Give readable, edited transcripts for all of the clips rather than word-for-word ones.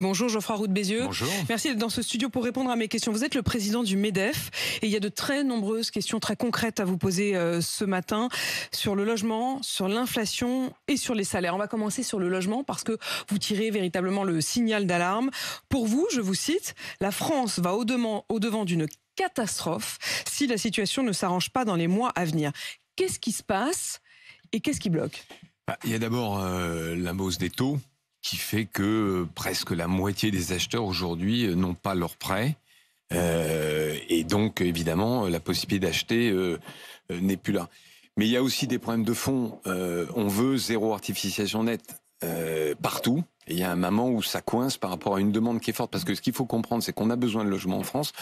Bonjour Geoffroy Roux de Bézieux. Bonjour. Merci d'être dans ce studio pour répondre à mes questions. Vous êtes le président du MEDEF et il y a de très nombreuses questions très concrètes à vous poser ce matin sur le logement, sur l'inflation et sur les salaires. On va commencer sur le logement parce que vous tirez véritablement le signal d'alarme. Pour vous, je vous cite, la France va au-devant d'une catastrophe si la situation ne s'arrange pas dans les mois à venir. Qu'est-ce qui se passe et qu'est-ce qui bloque ? Il y a d'abord la hausse des taux qui fait que presque la moitié des acheteurs aujourd'hui n'ont pas leur prêt. Et donc, évidemment, la possibilité d'acheter n'est plus là. Mais il y a aussi des problèmes de fond. On veut zéro artificialisation nette partout. Et il y a un moment où ça coince par rapport à une demande qui est forte. Parce que ce qu'il faut comprendre, c'est qu'on a besoin de logements en France.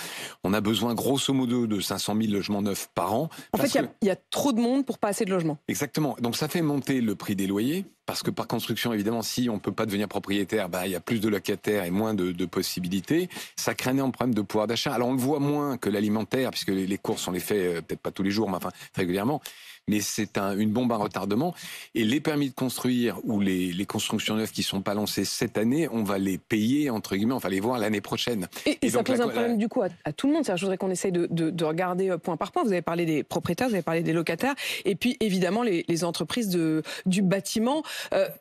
On a besoin grosso modo de 500 000 logements neufs par an. En fait, il y a trop de monde pour pas assez de logements. Exactement. Donc ça fait monter le prix des loyers. Parce que par construction, évidemment, si on ne peut pas devenir propriétaire, il y a plus de locataires et moins de possibilités. Ça crée un énorme problème de pouvoir d'achat. Alors on le voit moins que l'alimentaire, puisque les courses, on les fait peut-être pas tous les jours, mais enfin régulièrement. Mais c'est une bombe à retardement. Et les permis de construire ou les constructions neuves qui sont pas lancées cette année, on va les payer, entre guillemets, on va les voir l'année prochaine. Et ça pose un problème du coup à tout le monde. Je voudrais qu'on essaye de regarder point par point. Vous avez parlé des propriétaires, vous avez parlé des locataires, et puis évidemment les entreprises du bâtiment.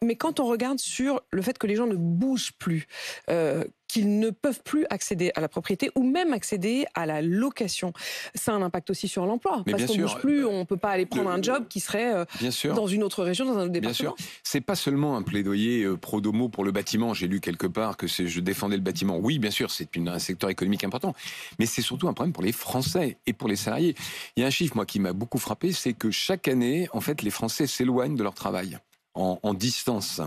Mais quand on regarde sur le fait que les gens ne bougent plus, qu'ils ne peuvent plus accéder à la propriété ou même accéder à la location, ça a un impact aussi sur l'emploi. Parce qu'on ne bouge plus, on ne peut pas aller prendre un job qui serait dans une autre région, dans un autre département. Bien sûr. C'est pas seulement un plaidoyer pro-domo pour le bâtiment. J'ai lu quelque part que je défendais le bâtiment. Oui, bien sûr, c'est un secteur économique important. Mais c'est surtout un problème pour les Français et pour les salariés. Il y a un chiffre, moi, qui m'a beaucoup frappé, c'est que chaque année, en fait, les Français s'éloignent de leur travail. En distance.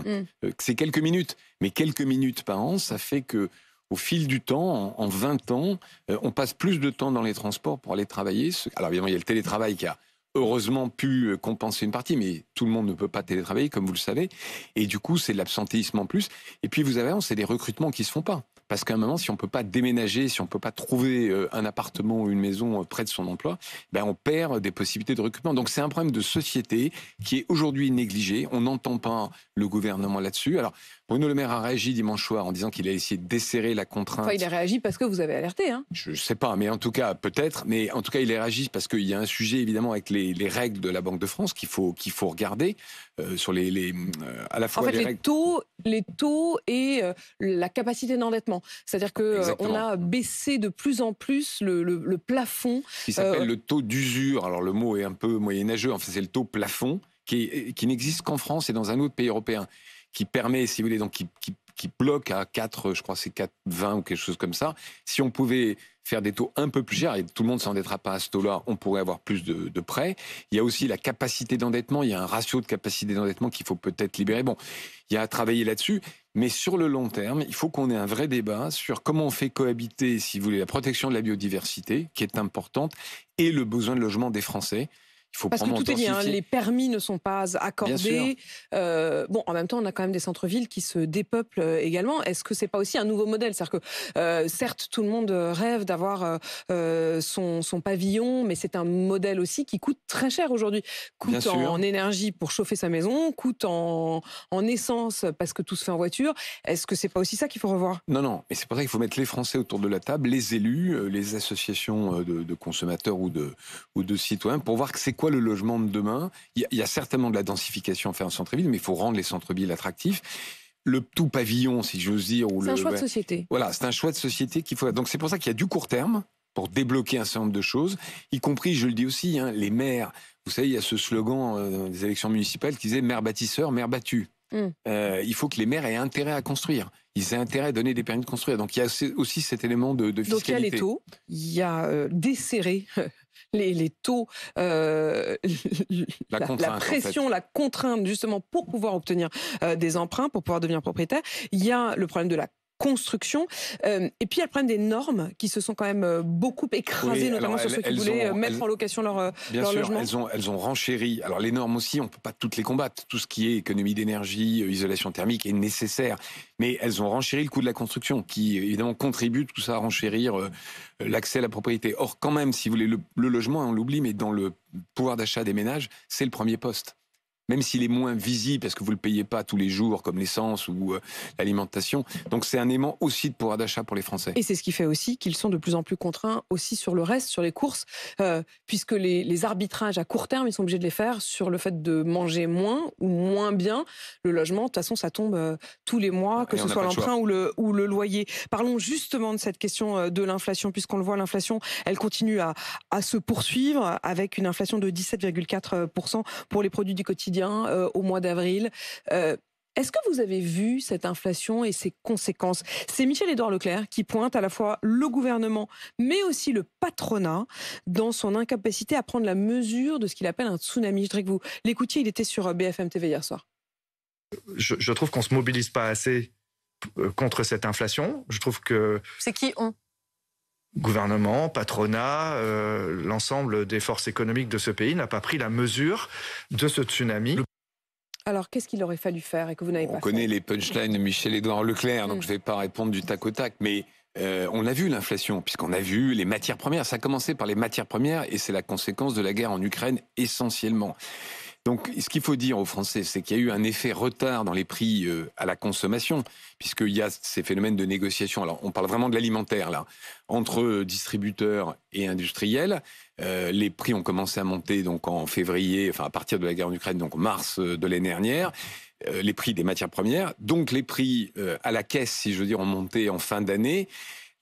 C'est quelques minutes. Mais quelques minutes par an, ça fait que au fil du temps, en 20 ans, on passe plus de temps dans les transports pour aller travailler. Alors évidemment, il y a le télétravail qui a heureusement pu compenser une partie, mais tout le monde ne peut pas télétravailler, comme vous le savez. Et du coup, c'est de l'absentéisme en plus. Et puis, vous avez, c'est des recrutements qui ne se font pas. Parce qu'à un moment, si on ne peut pas déménager, si on ne peut pas trouver un appartement ou une maison près de son emploi, on perd des possibilités de recrutement. Donc c'est un problème de société qui est aujourd'hui négligé. On n'entend pas le gouvernement là-dessus. Alors Bruno Le Maire a réagi dimanche soir en disant qu'il a essayé de desserrer la contrainte. Enfin, il a réagi parce que vous avez alerté. Je ne sais pas, mais en tout cas, peut-être. Mais en tout cas, il a réagi parce qu'il y a un sujet évidemment avec les règles de la Banque de France qu'il faut regarder sur à la fois en fait, les taux et la capacité d'endettement. C'est-à-dire qu'on a baissé de plus en plus le plafond. Qui s'appelle le taux d'usure. Alors le mot est un peu moyenâgeux. En fait, c'est le taux plafond qui n'existe qu'en France et dans un autre pays européen, qui permet, si vous voulez, donc qui bloque à 4, je crois que c'est 4,20 ou quelque chose comme ça. Si on pouvait faire des taux un peu plus chers, et tout le monde ne s'endettera pas à ce taux-là, on pourrait avoir plus de prêts. Il y a aussi la capacité d'endettement, il y a un ratio de capacité d'endettement qu'il faut peut-être libérer. Bon, il y a à travailler là-dessus, mais sur le long terme, il faut qu'on ait un vrai débat sur comment on fait cohabiter, si vous voulez, la protection de la biodiversité, qui est importante, et le besoin de logement des Français. Parce que tout est lié, les permis ne sont pas accordés. En même temps, on a quand même des centres-villes qui se dépeuplent également. Est-ce que c'est pas aussi un nouveau modèle ? C'est-à-dire que certes, tout le monde rêve d'avoir son pavillon, mais c'est un modèle aussi qui coûte très cher aujourd'hui. Coûte en énergie pour chauffer sa maison, coûte en essence parce que tout se fait en voiture. Est-ce que c'est pas aussi ça qu'il faut revoir ? Non, mais c'est pour ça qu'il faut mettre les Français autour de la table, les élus, les associations de consommateurs ou de citoyens, pour voir que c'est quoi le logement de demain. Il y a certainement de la densification à faire en centre-ville, mais il faut rendre les centres-villes attractifs. Le tout pavillon, si j'ose dire. C'est un choix de société. Voilà, c'est un choix de société qu'il faut. Donc c'est pour ça qu'il y a du court terme pour débloquer un certain nombre de choses, y compris, je le dis aussi, les maires. Vous savez, il y a ce slogan des élections municipales qui disait « maire bâtisseur, maire battu ». Il faut que les maires aient intérêt à construire. Ils aient intérêt à donner des permis de construire. Donc il y a aussi cet élément de fiscalité. Donc il y a les taux, il y a desserrer les taux, la pression, en fait, la contrainte justement pour pouvoir obtenir des emprunts, pour pouvoir devenir propriétaire. Il y a le problème de la construction. Et puis, il y a le problème des normes qui se sont quand même beaucoup écrasées, notamment sur ceux qui voulaient mettre en location leur logement. Elles ont renchéri. Alors, les normes aussi, on ne peut pas toutes les combattre. Tout ce qui est économie d'énergie, isolation thermique est nécessaire. Mais elles ont renchéri le coût de la construction, qui, évidemment, contribue tout ça à renchérir l'accès à la propriété. Or, quand même, si vous voulez, le logement, on l'oublie, mais dans le pouvoir d'achat des ménages, c'est le premier poste. même s'il est moins visible parce que vous ne le payez pas tous les jours comme l'essence ou l'alimentation. Donc c'est un aimant aussi de pouvoir d'achat pour les Français. Et c'est ce qui fait aussi qu'ils sont de plus en plus contraints aussi sur le reste, sur les courses, puisque les arbitrages à court terme, ils sont obligés de les faire sur le fait de manger moins ou moins bien. Le logement, de toute façon, ça tombe tous les mois, que ce soit l'emprunt ou le loyer. Parlons justement de cette question de l'inflation, puisqu'on le voit, l'inflation, elle continue à se poursuivre avec une inflation de 17,4% pour les produits du quotidien au mois d'avril. Est-ce que vous avez vu cette inflation et ses conséquences? C'est Michel-Édouard Leclerc qui pointe à la fois le gouvernement, mais aussi le patronat dans son incapacité à prendre la mesure de ce qu'il appelle un tsunami. Je dirais que vous l'écoutiez, il était sur BFM TV hier soir. Je trouve qu'on ne se mobilise pas assez contre cette inflation. Je trouve que... C'est qui on? Gouvernement, patronat, l'ensemble des forces économiques de ce pays n'a pas pris la mesure de ce tsunami. Alors, qu'est-ce qu'il aurait fallu faire et que vous n'avez pas fait? On connaît les punchlines de Michel-Édouard Leclerc, donc je ne vais pas répondre du tac au tac, mais on a vu l'inflation, puisqu'on a vu les matières premières. Ça a commencé par les matières premières et c'est la conséquence de la guerre en Ukraine essentiellement. Donc, ce qu'il faut dire aux Français, c'est qu'il y a eu un effet retard dans les prix à la consommation, puisqu'il y a ces phénomènes de négociation. Alors, on parle vraiment de l'alimentaire, là, entre distributeurs et industriels. Les prix ont commencé à monter donc en février, enfin à partir de la guerre en Ukraine, donc mars de l'année dernière. Les prix des matières premières. Donc, les prix à la caisse, si je veux dire, ont monté en fin d'année.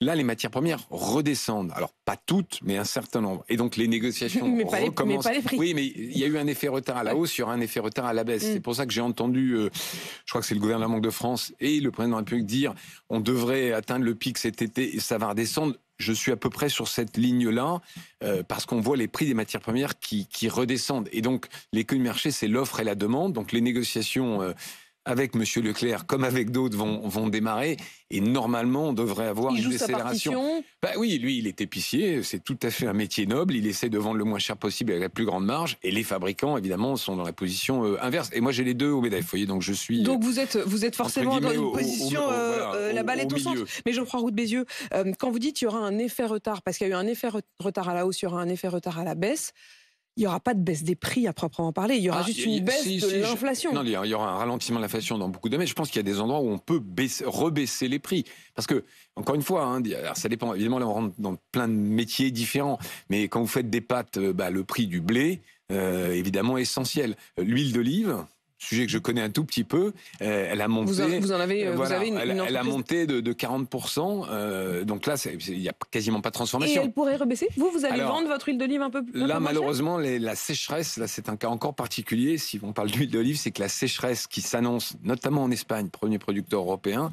Là, les matières premières redescendent. Alors, pas toutes, mais un certain nombre. Et donc, les négociations recommencent. Mais pas les prix. Oui, mais il y a eu un effet retard à la hausse, il y aura un effet retard à la baisse. C'est pour ça que j'ai entendu, je crois que c'est le gouvernement de France et le président de la République dire on devrait atteindre le pic cet été et ça va redescendre. Je suis à peu près sur cette ligne-là, parce qu'on voit les prix des matières premières qui redescendent. Et donc, l'économie de marché, c'est l'offre et la demande. Donc, les négociations... avec M. Leclerc, comme avec d'autres, vont démarrer. Et normalement, on devrait avoir une décélération. Bah oui, lui, il est épicier. C'est tout à fait un métier noble. Il essaie de vendre le moins cher possible avec la plus grande marge. Et les fabricants, évidemment, sont dans la position inverse. Et moi, j'ai les deux au MEDEF. Vous voyez, donc je suis... Donc vous êtes forcément dans une position... la balle est au centre. Mais Geoffroy Roux de Bézieux, quand vous dites qu'il y aura un effet retard, parce qu'il y a eu un effet retard à la hausse, il y aura un effet retard à la baisse, il n'y aura pas de baisse des prix à proprement parler, il y aura juste une baisse de l'inflation. Non, il y aura un ralentissement de l'inflation dans beaucoup de domaines. Je pense qu'il y a des endroits où on peut rebaisser les prix. Parce que, encore une fois, alors ça dépend. Évidemment, là, on rentre dans plein de métiers différents. Mais quand vous faites des pâtes, le prix du blé, évidemment, est essentiel. L'huile d'olive... sujet que je connais un tout petit peu, elle a monté. Vous avez une elle a monté de 40%. Donc là, il n'y a quasiment pas de transformation. Et elle pourrait rebaisser. Vous allez vendre votre huile d'olive un peu plus. Là, malheureusement, la sécheresse, là, c'est un cas encore particulier. Si on parle d'huile d'olive, c'est que la sécheresse qui s'annonce, notamment en Espagne, premier producteur européen,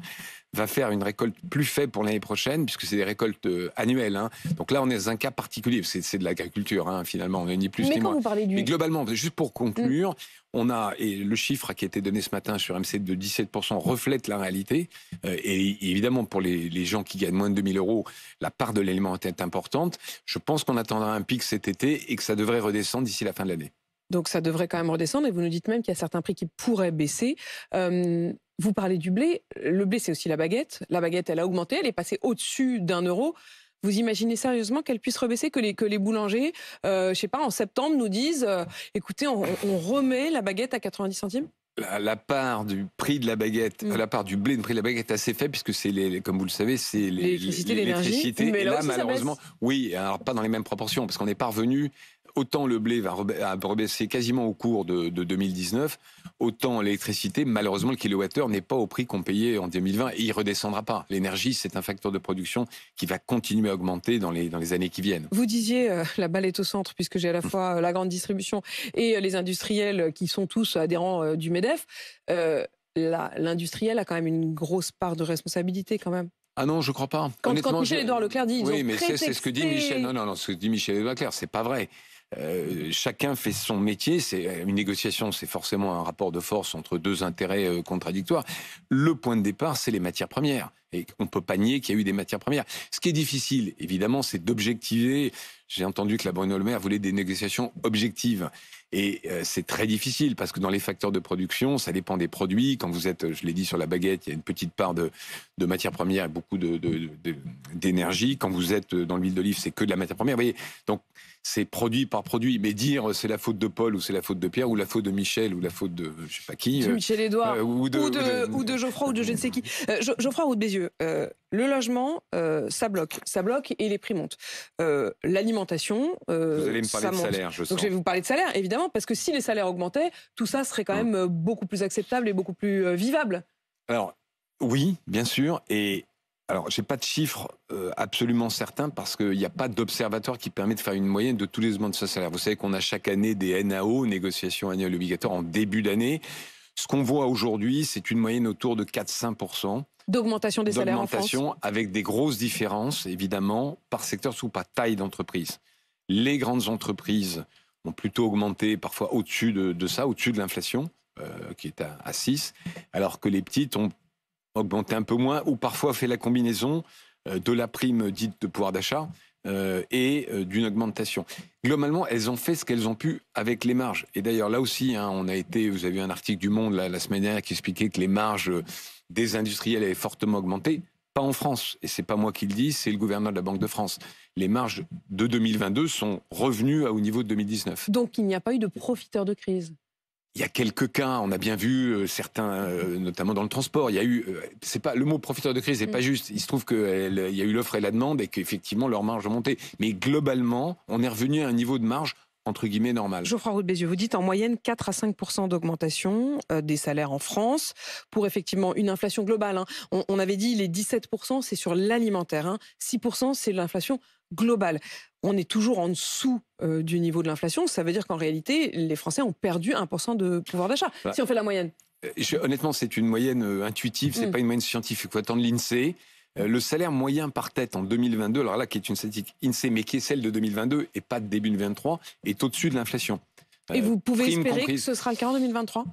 va faire une récolte plus faible pour l'année prochaine, puisque c'est des récoltes annuelles. Donc là, on est dans un cas particulier. C'est de l'agriculture, finalement. On n'est ni plus ni moins. Mais quand vous parlez Mais globalement, juste pour conclure, on a, et le chiffre qui a été donné ce matin sur MC de 17% reflète la réalité. Et évidemment, pour les gens qui gagnent moins de 2 000 euros, la part de l'alimentaire est importante. Je pense qu'on attendra un pic cet été et que ça devrait redescendre d'ici la fin de l'année. Donc ça devrait quand même redescendre. Et vous nous dites même qu'il y a certains prix qui pourraient baisser. Vous parlez du blé. Le blé, c'est aussi la baguette. La baguette, elle a augmenté. Elle est passée au-dessus d'1 €. Vous imaginez sérieusement qu'elle puisse rebaisser, que les boulangers, je sais pas, en septembre nous disent écoutez, on remet la baguette à 90 centimes? La part du prix de la baguette, la part du blé de prix de la baguette est assez faible, puisque c'est, comme vous le savez, c'est l'électricité. Mais et là, là malheureusement, oui, alors pas dans les mêmes proportions, parce qu'on n'est pas revenu. Autant le blé va rebaisser quasiment au cours de 2019, autant l'électricité, malheureusement, le kilowattheure n'est pas au prix qu'on payait en 2020 et il ne redescendra pas. L'énergie, c'est un facteur de production qui va continuer à augmenter dans les années qui viennent. Vous disiez, la balle est au centre, puisque j'ai à la fois la grande distribution et les industriels qui sont tous adhérents du MEDEF. L'industriel a quand même une grosse part de responsabilité quand même. Ah non, je crois pas. Quand Michel-Édouard Leclerc dit... Oui, mais c'est ce que dit Michel. Non, ce que dit Michel-Édouard Leclerc, c'est pas vrai. Chacun fait son métier. C'est une négociation, c'est forcément un rapport de force entre deux intérêts contradictoires. Le point de départ, c'est les matières premières. Et on ne peut pas nier qu'il y a eu des matières premières. Ce qui est difficile, évidemment, c'est d'objectiver. J'ai entendu que la Bruno Le Maire voulait des négociations objectives. Et c'est très difficile parce que dans les facteurs de production, ça dépend des produits. Quand vous êtes, je l'ai dit sur la baguette, il y a une petite part de matières premières et beaucoup d'énergie. Quand vous êtes dans l'huile d'olive, c'est que de la matière première. Vous voyez, donc c'est produit par produit. Mais dire c'est la faute de Paul ou c'est la faute de Pierre ou la faute de Michel ou la faute de je sais pas qui. De Michel Édouard ou de Geoffroy ou de je ne sais qui. Geoffroy Roux de Bézieux, le logement, ça bloque. Ça bloque et les prix montent. L'alimentation, vous allez me parler ça de monte. salaire, je sens. Donc je vais vous parler de salaire, évidemment, parce que si les salaires augmentaient, tout ça serait quand même beaucoup plus acceptable et beaucoup plus vivable. Alors, oui, bien sûr. Et alors, j'ai pas de chiffres absolument certains parce qu'il n'y a pas d'observatoire qui permet de faire une moyenne de tous les augments de ce salaire. Vous savez qu'on a chaque année des NAO, négociations annuelles obligatoires, en début d'année. Ce qu'on voit aujourd'hui, c'est une moyenne autour de 4-5%. D'augmentation des salaires en France. Avec des grosses différences, évidemment, par secteur ou par taille d'entreprise. Les grandes entreprises ont plutôt augmenté, parfois au-dessus de ça, au-dessus de l'inflation, qui est à 6, alors que les petites ont augmenté un peu moins, ou parfois fait la combinaison de la prime dite de pouvoir d'achat et d'une augmentation. Globalement, elles ont fait ce qu'elles ont pu avec les marges. Et d'ailleurs, là aussi, vous avez vu un article du Monde la semaine dernière qui expliquait que les marges des industriels avaient fortement augmenté. Pas en France, et c'est pas moi qui le dis, c'est le gouverneur de la Banque de France. Les marges de 2022 sont revenues au niveau de 2019. Donc il n'y a pas eu de profiteurs de crise. Il y a quelques cas, on a bien vu certains, notamment dans le transport. Il y a eu, c'est pas le mot profiteur de crise, c'est pas juste. Il se trouve qu'il y a eu l'offre et la demande et qu'effectivement leur marge a monté. Mais globalement, on est revenu à un niveau de marge entre guillemets normal. Geoffroy Roux de Bézieux, vous dites en moyenne 4 à 5% d'augmentation des salaires en France pour effectivement une inflation globale. On avait dit les 17%, c'est sur l'alimentaire. 6%, c'est l'inflation globale. On est toujours en dessous du niveau de l'inflation. Ça veut dire qu'en réalité, les Français ont perdu 1% de pouvoir d'achat, si on fait la moyenne. Honnêtement, c'est une moyenne intuitive, c'est pas une moyenne scientifique. Il faut attendre l'INSEE. Le salaire moyen par tête en 2022, alors là, qui est une statistique INSEE, mais qui est celle de 2022 et pas de début 2023, est au-dessus de l'inflation. Et vous pouvez espérer que ce sera le cas en 2023 ?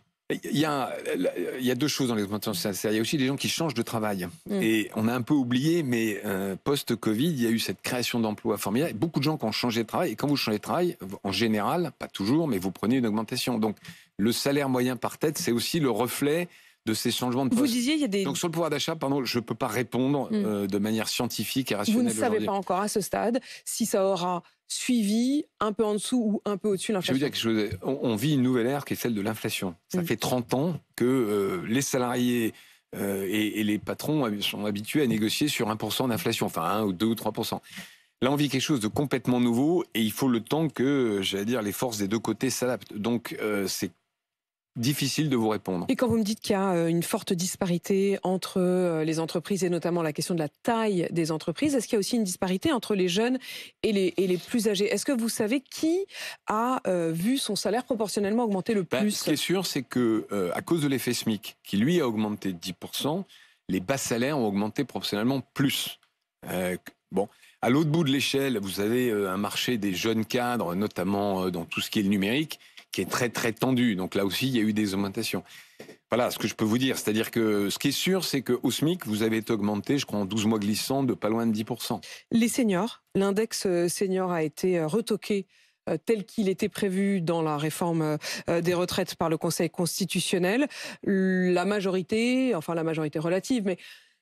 Il y a deux choses dans les augmentations salariales. Il y a aussi des gens qui changent de travail. Et on a un peu oublié, mais post-Covid, il y a eu cette création d'emplois formidable. Beaucoup de gens qui ont changé de travail. Et quand vous changez de travail, en général, pas toujours, mais vous prenez une augmentation. Donc, le salaire moyen par tête, c'est aussi le reflet de ces changements de poste. Vous disiez, il y a des... Donc sur le pouvoir d'achat, je ne peux pas répondre de manière scientifique et rationnelle. Vous ne savez pas encore à ce stade si ça aura suivi un peu en dessous ou un peu au-dessus de l'inflation. Je veux dire quelque chose. On vit une nouvelle ère qui est celle de l'inflation. Ça fait 30 ans que les salariés et les patrons sont habitués à négocier sur 1% d'inflation, enfin 1 ou 2 ou 3%. Là, on vit quelque chose de complètement nouveau et il faut le temps que, les forces des deux côtés s'adaptent. Donc, c'est difficile de vous répondre. Et quand vous me dites qu'il y a une forte disparité entre les entreprises et notamment la question de la taille des entreprises, est-ce qu'il y a aussi une disparité entre les jeunes et les plus âgés ? Est-ce que vous savez qui a vu son salaire proportionnellement augmenter le plus ? Ce qui est sûr, c'est que à cause de l'effet SMIC, qui lui a augmenté de 10%, les bas salaires ont augmenté proportionnellement plus. À l'autre bout de l'échelle, vous avez un marché des jeunes cadres, notamment dans tout ce qui est le numérique, qui est très très tendu. Donc là aussi, il y a eu des augmentations. Voilà ce que je peux vous dire. C'est-à-dire que ce qui est sûr, c'est qu'au SMIC, vous avez été augmenté, je crois, en 12 mois glissants, de pas loin de 10%. Les seniors, l'index senior a été retoqué tel qu'il était prévu dans la réforme des retraites par le Conseil constitutionnel. La majorité relative, mais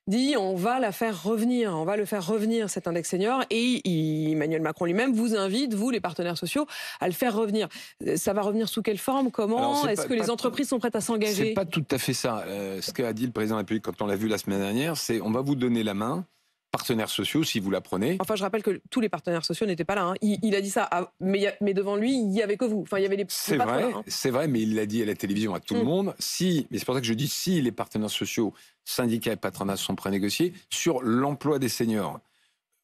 dit on va le faire revenir cet index senior et Emmanuel Macron lui-même vous invite, vous les partenaires sociaux, à le faire revenir. Ça va revenir sous quelle forme ? Comment ? Est-ce que les entreprises sont prêtes à s'engager ? C'est pas tout à fait ça. Ce qu'a dit le président de la République quand on l'a vu la semaine dernière, c'est on va vous donner la main, partenaires sociaux, si vous la prenez. Enfin, je rappelle que tous les partenaires sociaux n'étaient pas là. Il a dit ça, mais devant lui, il n'y avait que vous. Enfin, il y avait les c'est vrai, c'est vrai, mais il l'a dit à la télévision à tout le monde. Mais c'est pour ça que je dis si les partenaires sociaux, syndicats et patronats sont prêts à négocier sur l'emploi des seniors.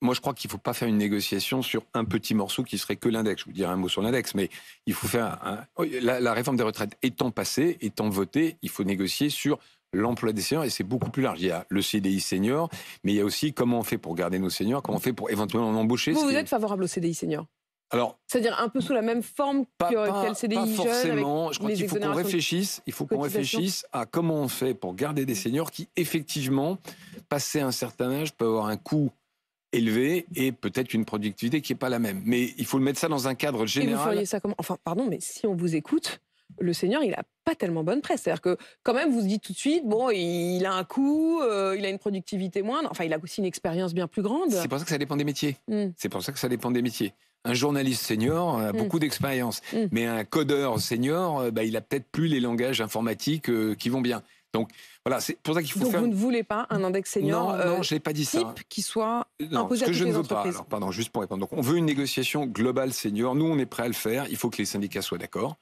Moi, je crois qu'il ne faut pas faire une négociation sur un petit morceau qui serait que l'index. Je vous dirai un mot sur l'index, mais il faut faire la réforme des retraites étant passée, étant votée, il faut négocier sur l'emploi des seniors, et c'est beaucoup plus large. Il y a le CDI senior, mais il y a aussi comment on fait pour garder nos seniors, comment on fait pour éventuellement en embaucher. Vous êtes favorable au CDI senior ? Alors, c'est-à-dire un peu sous la même forme qu'il y a le CDI jeune. Pas forcément. Je crois qu'il faut qu'on réfléchisse à comment on fait pour garder des seniors qui, effectivement, passé un certain âge, peut avoir un coût élevé et peut-être une productivité qui n'est pas la même. Mais il faut le mettre ça dans un cadre général. Et vous feriez ça comment? Enfin, pardon, mais si on vous écoute, le senior, il n'a pas tellement bonne presse. C'est-à-dire que, quand même, vous se dites tout de suite, bon, il a un coût, il a une productivité moindre, enfin, il a aussi une expérience bien plus grande. C'est pour ça que ça dépend des métiers. Mm. C'est pour ça que ça dépend des métiers. Un journaliste senior a beaucoup d'expérience, mais un codeur senior, il a peut-être plus les langages informatiques qui vont bien. Donc, voilà, c'est pour ça qu'il faut Donc faire... vous ne voulez pas un index senior Non, je n'ai pas dit ça. qui soit Non, imposé ce à que toutes je ne les veux entreprises. pas. Alors, pardon, juste pour répondre. Donc, on veut une négociation globale senior. Nous, on est prêt à le faire. Il faut que les syndicats soient d'accord.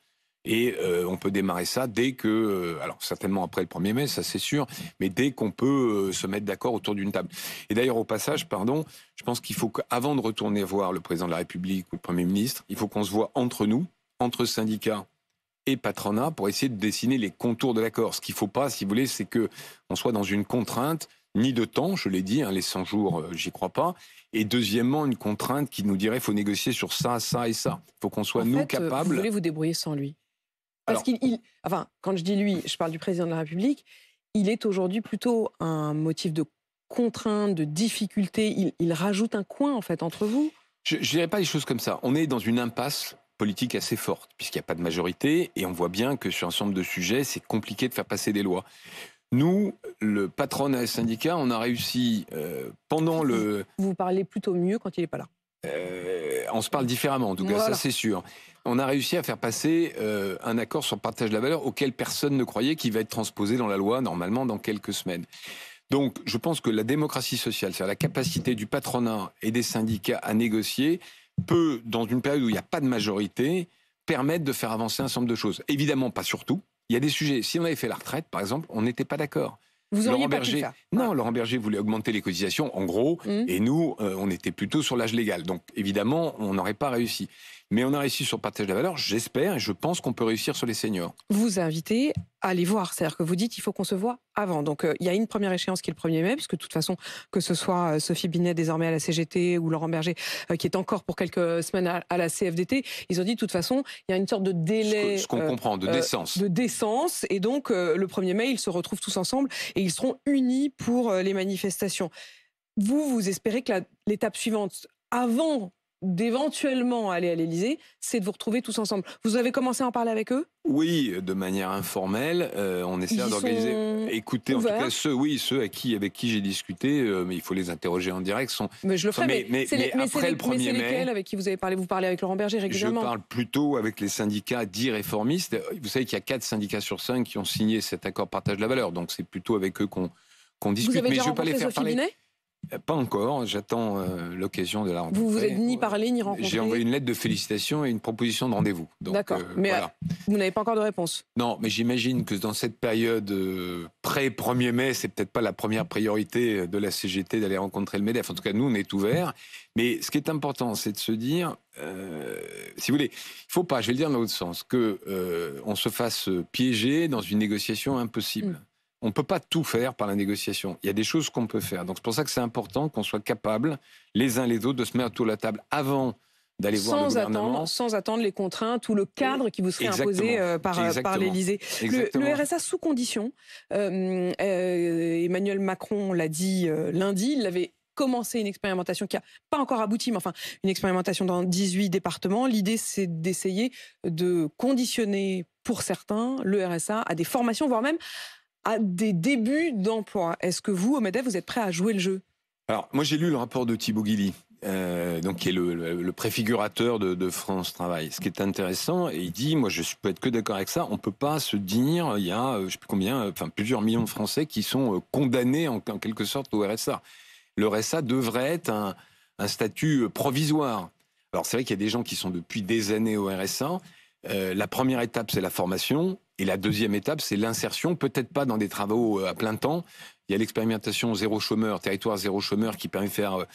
Et on peut démarrer ça dès que... alors, certainement après le 1er mai, ça c'est sûr, mais dès qu'on peut se mettre d'accord autour d'une table. Et d'ailleurs, au passage, pardon, je pense qu'il faut qu'avant de retourner voir le président de la République ou le Premier ministre, il faut qu'on se voit entre nous, entre syndicats et patronat, pour essayer de dessiner les contours de l'accord. Ce qu'il ne faut pas, si vous voulez, c'est qu'on soit dans une contrainte, ni de temps, je l'ai dit, les 100 jours, j'y crois pas. Et deuxièmement, une contrainte qui nous dirait qu'il faut négocier sur ça, ça et ça. Il faut qu'on soit, en nous, fait, capables... Vous voulez vous débrouiller sans lui? Parce enfin, quand je dis lui, je parle du président de la République, il est aujourd'hui plutôt un motif de contrainte, de difficulté. Il rajoute un coin, en fait, entre vous. Je ne dirais pas les choses comme ça. On est dans une impasse politique assez forte, puisqu'il n'y a pas de majorité, et on voit bien que sur un certain nombre de sujets, c'est compliqué de faire passer des lois. Nous, le patronat et le syndicat, on a réussi pendant le... Vous parlez plutôt mieux quand il n'est pas là. On se parle différemment, en tout cas, voilà. ça c'est sûr. On a réussi à faire passer un accord sur le partage de la valeur auquel personne ne croyait, qui va être transposé dans la loi, normalement, dans quelques semaines. Donc, je pense que la démocratie sociale, c'est-à-dire la capacité du patronat et des syndicats à négocier, peut, dans une période où il n'y a pas de majorité, permettre de faire avancer un certain nombre de choses. Évidemment, pas sur tout. Il y a des sujets. Si on avait fait la retraite, par exemple, on n'était pas d'accord. Vous auriez pas pu le faire. Non, Laurent Berger voulait augmenter les cotisations, en gros, et nous, on était plutôt sur l'âge légal. Donc, évidemment, on n'aurait pas réussi. Mais on a réussi sur le partage de la valeur, j'espère, et je pense qu'on peut réussir sur les seniors. Vous invitez à les voir, c'est-à-dire que vous dites qu'il faut qu'on se voit avant. Donc, il y a une première échéance qui est le 1er mai, puisque de toute façon, que ce soit Sophie Binet désormais à la CGT ou Laurent Berger qui est encore pour quelques semaines à la CFDT, ils ont dit de toute façon, il y a une sorte de délai... Ce qu'on comprend, de décence. De décence, et donc le 1er mai, ils se retrouvent tous ensemble et ils seront unis pour les manifestations. Vous espérez que l'étape suivante, avant d'éventuellement aller à l'Élysée, c'est de vous retrouver tous ensemble. Vous avez commencé à en parler avec eux? Oui, de manière informelle. On essaiera d'organiser. Écoutez, ouverts. En tout cas, ceux avec qui j'ai discuté, mais il faut les interroger en direct. Mais je le ferai. Mais après le 1er mai, lesquels avec qui vous avez parlé? Vous parlez avec Laurent Berger régulièrement? Je parle plutôt avec les syndicats dits réformistes. Vous savez qu'il y a 4 syndicats sur 5 qui ont signé cet accord partage de la valeur. Donc c'est plutôt avec eux qu'on discute. Vous avez mais déjà je ne vais pas les rencontré faire Sophie parler. Binet? Pas encore, j'attends l'occasion de la rencontrer. Vous vous êtes ni parlé ni rencontré? J'ai envoyé une lettre de félicitations et une proposition de rendez-vous. D'accord, mais voilà. Vous n'avez pas encore de réponse? Non, mais j'imagine que dans cette période pré-1er mai, c'est peut-être pas la première priorité de la CGT d'aller rencontrer le MEDEF. En tout cas, nous, on est ouverts. Mais ce qui est important, c'est de se dire, si vous voulez, il ne faut pas, je vais le dire dans l'autre sens, qu'on se fasse piéger dans une négociation impossible. On ne peut pas tout faire par la négociation. Il y a des choses qu'on peut faire. Donc c'est pour ça que c'est important qu'on soit capables, les uns les autres, de se mettre autour de la table avant d'aller voir le gouvernement. Sans attendre les contraintes ou le cadre qui vous serait imposé par l'Élysée. Le RSA sous condition, Emmanuel Macron l'a dit lundi, il avait commencé une expérimentation qui n'a pas encore abouti, mais enfin une expérimentation dans 18 départements. L'idée, c'est d'essayer de conditionner pour certains le RSA à des formations, voire même à des débuts d'emploi. Est-ce que vous, au MEDEF, vous êtes prêt à jouer le jeu? Alors, moi, j'ai lu le rapport de Thibaut Guilly, donc qui est le préfigurateur de France Travail. Ce qui est intéressant, et il dit, moi, je ne peux être que d'accord avec ça, on ne peut pas se dire, il y a, je ne sais plus combien, plusieurs millions de Français qui sont condamnés en quelque sorte au RSA. Le RSA devrait être un statut provisoire. Alors, c'est vrai qu'il y a des gens qui sont depuis des années au RSA. La première étape, c'est la formation. Et la deuxième étape, c'est l'insertion, peut-être pas dans des travaux à plein temps. Il y a l'expérimentation zéro chômeur, territoire zéro chômeur, qui permet de faire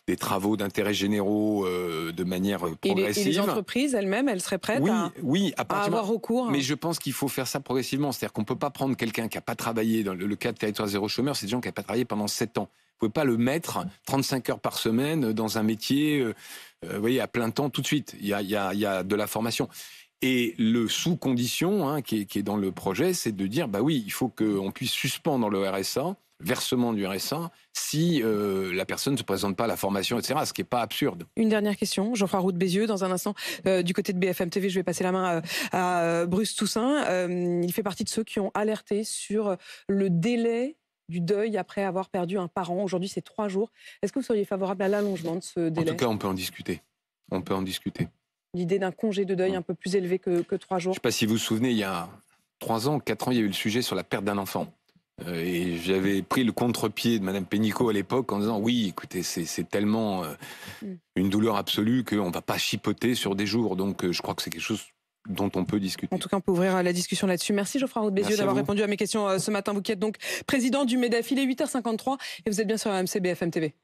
des travaux d'intérêt généraux de manière progressive. Et les entreprises elles-mêmes, elles seraient prêtes à avoir recours? Mais je pense qu'il faut faire ça progressivement. C'est-à-dire qu'on ne peut pas prendre quelqu'un qui n'a pas travaillé, dans le cas de territoire zéro chômeur, c'est des gens qui n'ont pas travaillé pendant 7 ans. Vous ne pouvez pas le mettre 35 heures par semaine dans un métier à plein temps tout de suite. Il y a de la formation. Et le sous-condition qui est dans le projet, c'est de dire, bah oui, il faut qu'on puisse suspendre le RSA, versement du RSA, si la personne ne se présente pas à la formation, etc., ce qui n'est pas absurde. Une dernière question, Geoffroy Roux de Bézieux, dans un instant, du côté de BFM TV, je vais passer la main à Bruce Toussaint. Il fait partie de ceux qui ont alerté sur le délai du deuil après avoir perdu un parent. Aujourd'hui, c'est 3 jours. Est-ce que vous seriez favorable à l'allongement de ce délai? En tout cas, on peut en discuter. On peut en discuter. L'idée d'un congé de deuil un peu plus élevé que 3 jours? Je ne sais pas si vous vous souvenez, il y a 3 ans, 4 ans, il y a eu le sujet sur la perte d'un enfant. Et j'avais pris le contre-pied de Madame Pénicaud à l'époque en disant oui, écoutez, c'est tellement une douleur absolue qu'on ne va pas chipoter sur des jours. Donc je crois que c'est quelque chose dont on peut discuter. En tout cas, on peut ouvrir la discussion là-dessus. Merci Geoffroy Roux de Bézieux d'avoir répondu à mes questions ce matin. Vous qui êtes donc président du MEDEF. Il est 8h53 et vous êtes bien sur RMC BFM TV.